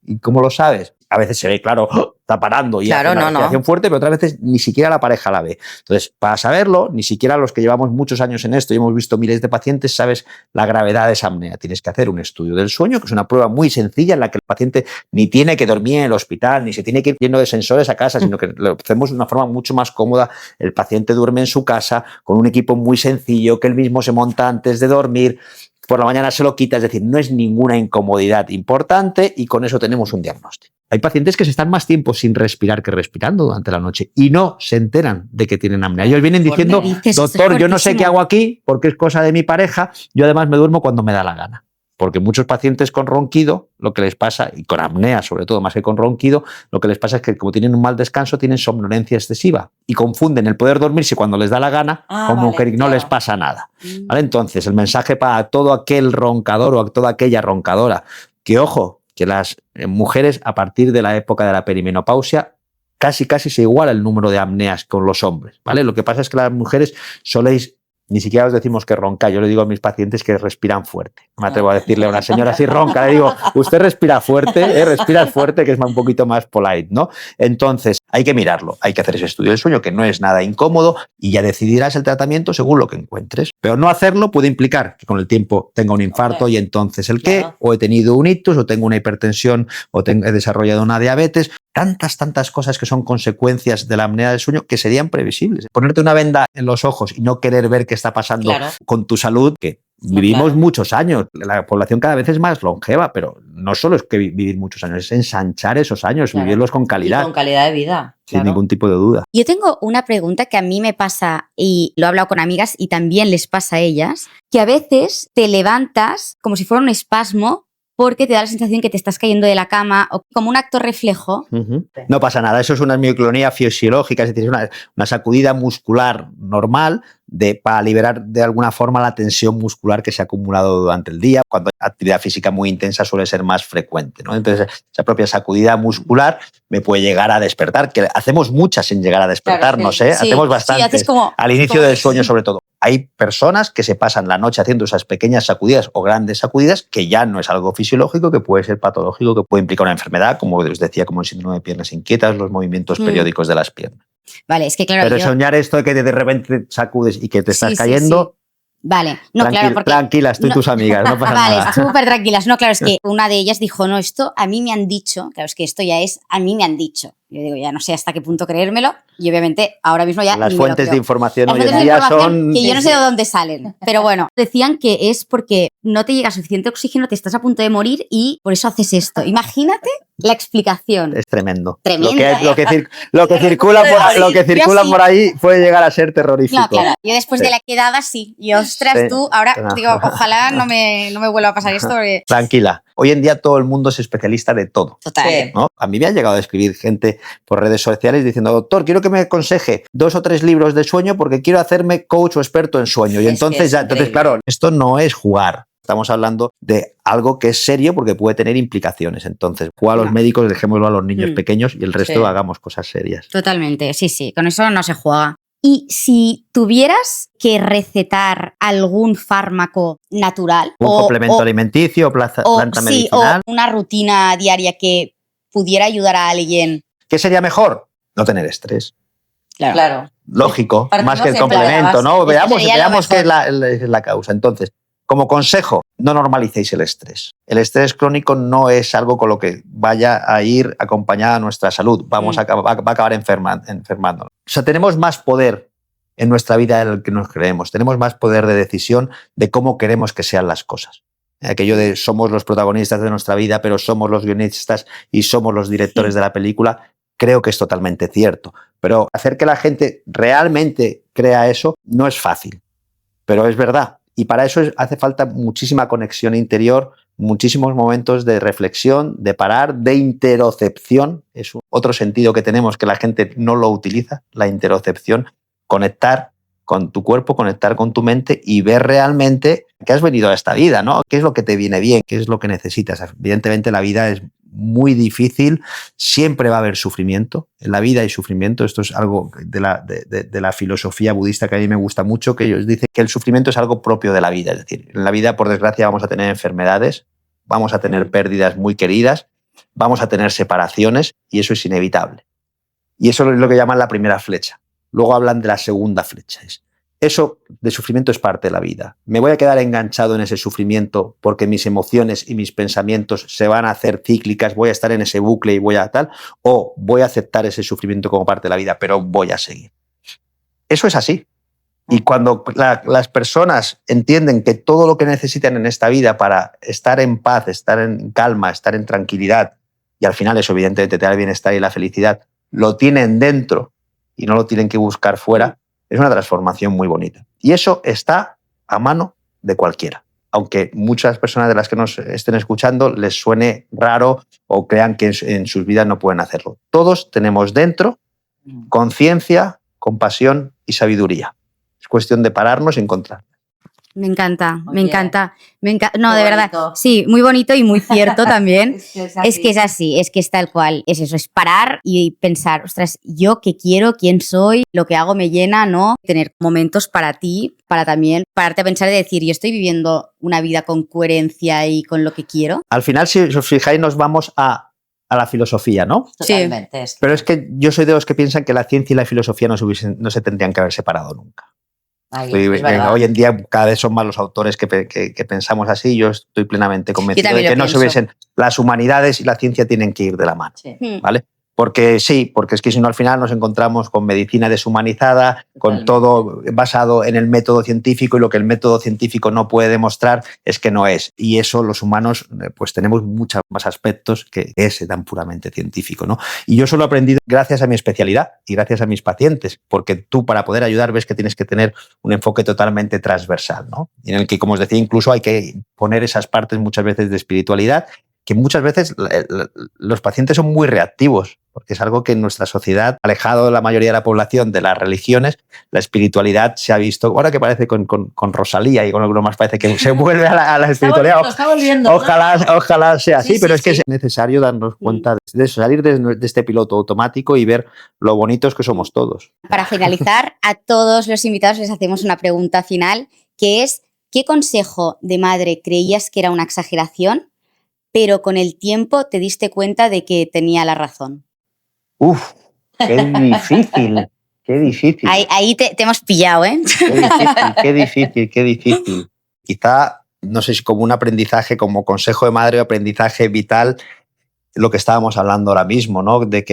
¿Y cómo lo sabes? A veces se ve, claro, está parando y hace una respiración fuerte, pero otras veces ni siquiera la pareja la ve. Entonces, para saberlo, ni siquiera los que llevamos muchos años en esto y hemos visto miles de pacientes, sabes la gravedad de esa apnea. Tienes que hacer un estudio del sueño, que es una prueba muy sencilla en la que el paciente ni tiene que dormir en el hospital, ni se tiene que ir lleno de sensores a casa, sino que lo hacemos de una forma mucho más cómoda. El paciente duerme en su casa con un equipo muy sencillo que él mismo se monta antes de dormir. Por la mañana se lo quita, es decir, no es ninguna incomodidad importante y con eso tenemos un diagnóstico. Hay pacientes que se están más tiempo sin respirar que respirando durante la noche y no se enteran de que tienen apnea. Ellos vienen diciendo, doctor, yo no sé qué hago aquí porque es cosa de mi pareja, yo además me duermo cuando me da la gana. Porque muchos pacientes con ronquido, lo que les pasa, y con apnea sobre todo, más que con ronquido, lo que les pasa es que como tienen un mal descanso, tienen somnolencia excesiva y confunden el poder dormirse cuando les da la gana como que no les pasa nada. ¿Vale? Entonces, el mensaje para todo aquel roncador o a toda aquella roncadora, que ojo, que las mujeres a partir de la época de la perimenopausia casi se iguala el número de apneas con los hombres. ¿Vale? Lo que pasa es que las mujeres soléis... Ni siquiera os decimos que ronca. Yo le digo a mis pacientes que respiran fuerte. No me atrevo a decirle a una señora si ronca. Le digo, usted respira fuerte, respira fuerte, que es un poquito más polite, ¿no? Entonces, hay que mirarlo. Hay que hacer ese estudio del sueño, que no es nada incómodo, y ya decidirás el tratamiento según lo que encuentres. Pero no hacerlo puede implicar que con el tiempo tenga un infarto y entonces el qué, o he tenido un ictus, o tengo una hipertensión, o he desarrollado una diabetes. Tantas cosas que son consecuencias de la apnea del sueño que serían previsibles. Ponerte una venda en los ojos y no querer ver qué está pasando con tu salud, que Sí, vivimos claro. muchos años. La población cada vez es más longeva, pero no solo es que vivir muchos años, es ensanchar esos años, Claro. vivirlos con Y calidad, con calidad de vida. sin Claro. ningún tipo de duda. Yo tengo una pregunta que a mí me pasa, y lo he hablado con amigas y también les pasa a ellas, que a veces te levantas como si fuera un espasmo porque te da la sensación que te estás cayendo de la cama o como un acto reflejo. No pasa nada, eso es una mioclonía fisiológica, es decir, es una sacudida muscular normal para liberar de alguna forma la tensión muscular que se ha acumulado durante el día. Cuando hay actividad física muy intensa suele ser más frecuente, ¿no? Entonces, esa propia sacudida muscular me puede llegar a despertar, que hacemos muchas sin llegar a despertarnos, Claro, ¿eh? Hacemos bastantes, haces como, al inicio del sueño sobre todo. Hay personas que se pasan la noche haciendo esas pequeñas sacudidas o grandes sacudidas, que ya no es algo fisiológico, que puede ser patológico, que puede implicar una enfermedad, como os decía, como el síndrome de piernas inquietas, los movimientos periódicos de las piernas. Vale, es que claro, Pero yo... soñar esto de que de repente sacudes y que te estás Sí, sí, cayendo, Vale, no, claro, porque... tranquilas, tú y no- tus amigas, no pasa Vale, nada. súper tranquilas. No, claro, es que una de ellas dijo, no, esto a mí me han dicho, claro, es que esto ya es, a mí me han dicho. Yo digo, ya no sé hasta qué punto creérmelo y obviamente ahora mismo ya Las ni me lo fuentes de creo. información Las hoy en fuentes de día información son... que yo no sé de dónde salen. Pero bueno, decían que es porque no te llega suficiente oxígeno, te estás a punto de morir y por eso haces esto. Imagínate la explicación. Es tremendo. Tremenda, Lo que circula por ahí puede llegar a ser terrorífico. No, claro, yo después de la quedada sí. Y ostras, Sí. tú, ahora No. digo, ojalá no me vuelva a pasar esto. Porque... Tranquila. Hoy en día todo el mundo es especialista de todo. Total. Sí. ¿No? A mí me ha llegado a escribir gente por redes sociales diciendo, doctor, quiero que me aconseje 2 o 3 libros de sueño porque quiero hacerme coach o experto en sueño. Y Es entonces que es entonces increíble. claro, esto no es jugar. Estamos hablando de algo que es serio porque puede tener implicaciones. Entonces, jugar a los médicos, dejémoslo a los niños pequeños y el resto Sí. hagamos cosas serias. Totalmente, sí, sí, con eso no se juega. Y si tuvieras que recetar algún fármaco natural Un complemento alimenticio, planta sí, medicinal. o una rutina diaria que pudiera ayudar a alguien. ¿Qué sería mejor? No tener estrés. Claro. Lógico, Partimos más que el siempre de la complemento, base. ¿no? Esto Veamos sería lo qué es mejor. la causa. Entonces, como consejo, no normalicéis el estrés. El estrés crónico no es algo con lo que vaya a ir acompañada a nuestra salud. Va a acabar enfermando. O sea, tenemos más poder en nuestra vida del que nos creemos. Tenemos más poder de decisión de cómo queremos que sean las cosas. Aquello de somos los protagonistas de nuestra vida, pero somos los guionistas y somos los directores de la película, creo que es totalmente cierto. Pero hacer que la gente realmente crea eso no es fácil, pero es verdad. Y para eso hace falta muchísima conexión interior, muchísimos momentos de reflexión, de parar, de interocepción. Es otro sentido que tenemos que la gente no lo utiliza, la interocepción. Conectar con tu cuerpo, conectar con tu mente y ver realmente qué has venido a esta vida, ¿no? ¿Qué es lo que te viene bien? ¿Qué es lo que necesitas? Evidentemente la vida es muy difícil, siempre va a haber sufrimiento. En la vida hay sufrimiento, esto es algo de la filosofía budista que a mí me gusta mucho, que ellos dicen que el sufrimiento es algo propio de la vida. Es decir, en la vida, por desgracia, vamos a tener enfermedades, vamos a tener pérdidas muy queridas, vamos a tener separaciones y eso es inevitable. Y eso es lo que llaman la primera flecha. Luego hablan de la segunda flecha. Eso de sufrimiento es parte de la vida. ¿Me voy a quedar enganchado en ese sufrimiento porque mis emociones y mis pensamientos se van a hacer cíclicas, voy a estar en ese bucle y voy a tal? ¿O voy a aceptar ese sufrimiento como parte de la vida, pero voy a seguir? Eso es así. Y cuando las personas entienden que todo lo que necesitan en esta vida para estar en paz, estar en calma, estar en tranquilidad, y al final eso evidentemente te da el bienestar y la felicidad, lo tienen dentro y no lo tienen que buscar fuera, es una transformación muy bonita. Y eso está a mano de cualquiera. Aunque muchas personas de las que nos estén escuchando les suene raro o crean que en sus vidas no pueden hacerlo. Todos tenemos dentro conciencia, compasión y sabiduría. Es cuestión de pararnos y encontrar. Me encanta, Muy me bien. encanta, me encanta. No, Qué de verdad, bonito. sí, muy bonito y muy cierto también. Es que Es así, es que es tal cual. Es eso, es parar y pensar, ostras, yo qué quiero, quién soy, lo que hago me llena, ¿no? Tener momentos para ti, para también pararte a pensar y decir, yo estoy viviendo una vida con coherencia y con lo que quiero. Al final, si os fijáis, nos vamos a la filosofía, ¿no? Totalmente. Es que- Pero es que yo soy de los que piensan que la ciencia y la filosofía no se tendrían que haber separado nunca. Ahí, es verdad. Hoy en día cada vez son más los autores que pensamos así. Yo estoy plenamente convencido de también que lo no se pienso. hubiesen... Las humanidades y la ciencia tienen que ir de la mano, Sí. ¿vale? Porque sí, porque es que si no al final nos encontramos con medicina deshumanizada, con todo basado en el método científico, y lo que el método científico no puede demostrar es que no es. Y eso los humanos pues tenemos muchos más aspectos que ese tan puramente científico, ¿no? Y yo solo he aprendido gracias a mi especialidad y gracias a mis pacientes, porque tú para poder ayudar ves que tienes que tener un enfoque totalmente transversal, ¿no? En el que, como os decía, incluso hay que poner esas partes muchas veces de espiritualidad, que muchas veces los pacientes son muy reactivos, porque es algo que en nuestra sociedad, alejado de la mayoría de la población de las religiones, la espiritualidad se ha visto, ahora que parece con Rosalía y con alguno más, parece que se vuelve a la espiritualidad. Está volviendo, Ojalá sea así, sí, pero sí, es que sí. es necesario darnos cuenta de eso, salir de este piloto automático y ver lo bonitos que somos todos. Para finalizar, a todos los invitados les hacemos una pregunta final, que es, ¿qué consejo de madre creías que era una exageración, pero con el tiempo te diste cuenta de que tenía la razón? Uf, qué difícil, qué difícil. Ahí te hemos pillado, ¿eh? Qué difícil. Quizá, no sé si como un aprendizaje, como consejo de madre o aprendizaje vital, lo que estábamos hablando ahora mismo, ¿no? De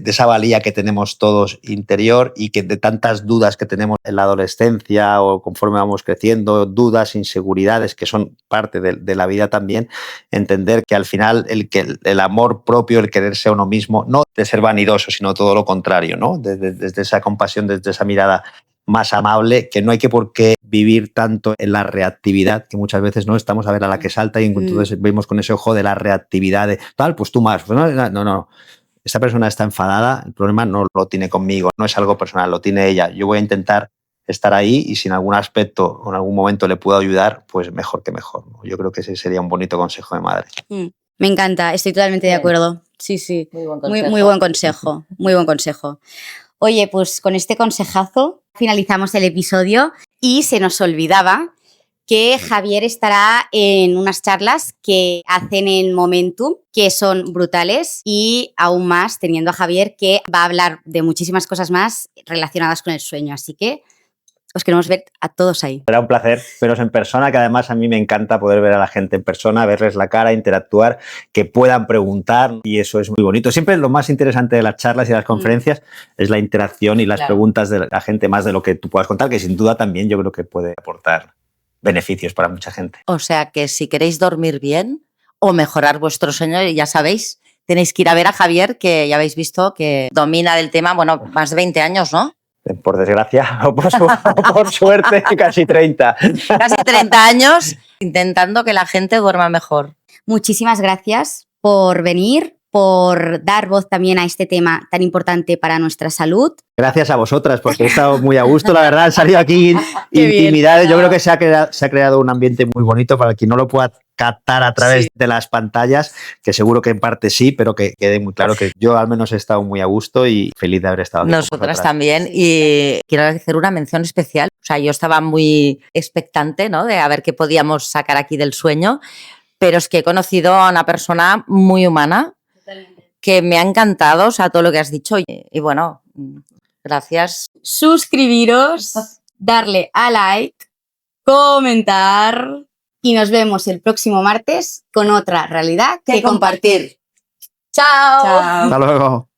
esa valía que tenemos todos interior y que de tantas dudas que tenemos en la adolescencia o conforme vamos creciendo, dudas, inseguridades que son parte de la vida también, entender que al final el amor propio, el quererse a uno mismo, no de ser vanidoso, sino todo lo contrario, ¿no? Desde esa compasión, desde esa mirada más amable, que no hay que por qué vivir tanto en la reactividad, que muchas veces no estamos a ver a la que salta y entonces vemos con ese ojo de la reactividad de tal, pues tú más. Pues no. Esta persona está enfadada, el problema no lo tiene conmigo, no es algo personal, lo tiene ella. Yo voy a intentar estar ahí y si en algún aspecto o en algún momento le puedo ayudar, pues mejor que mejor, ¿no? Yo creo que ese sería un bonito consejo de madre. Me encanta, estoy totalmente de acuerdo. Sí. Muy buen consejo. Muy buen consejo, muy buen consejo. Oye, pues con este consejazo finalizamos el episodio y se nos olvidaba que Javier estará en unas charlas que hacen en Momentum, que son brutales y aún más teniendo a Javier que va a hablar de muchísimas cosas más relacionadas con el sueño. Así que os queremos ver a todos ahí. Será un placer veros en persona, que además a mí me encanta poder ver a la gente en persona, verles la cara, interactuar, que puedan preguntar y eso es muy bonito. Siempre lo más interesante de las charlas y de las conferencias es la interacción y las preguntas de la gente más de lo que tú puedas contar, que sin duda también yo creo que puede aportar beneficios para mucha gente. O sea que si queréis dormir bien o mejorar vuestro sueño, ya sabéis, tenéis que ir a ver a Javier, que ya habéis visto que domina del tema, bueno, más de 20 años, ¿no? Por desgracia o por suerte, casi 30. Casi 30 años intentando que la gente duerma mejor. Muchísimas gracias por venir, por dar voz también a este tema tan importante para nuestra salud. Gracias a vosotras, porque he estado muy a gusto, la verdad, han salido aquí intimidades. Yo creo que se ha creado un ambiente muy bonito para quien no lo pueda captar a través de las pantallas, que seguro que en parte sí, pero que quede muy claro que yo al menos he estado muy a gusto y feliz de haber estado aquí. Nosotras también, y quiero hacer una mención especial. O sea, yo estaba muy expectante, ¿no?, de a ver qué podíamos sacar aquí del sueño, pero es que he conocido a una persona muy humana, que me ha encantado, o sea, todo lo que has dicho. Y bueno, gracias. Suscribiros, darle a like, comentar y nos vemos el próximo martes con otra realidad que compartir. ¡Chao! Hasta luego.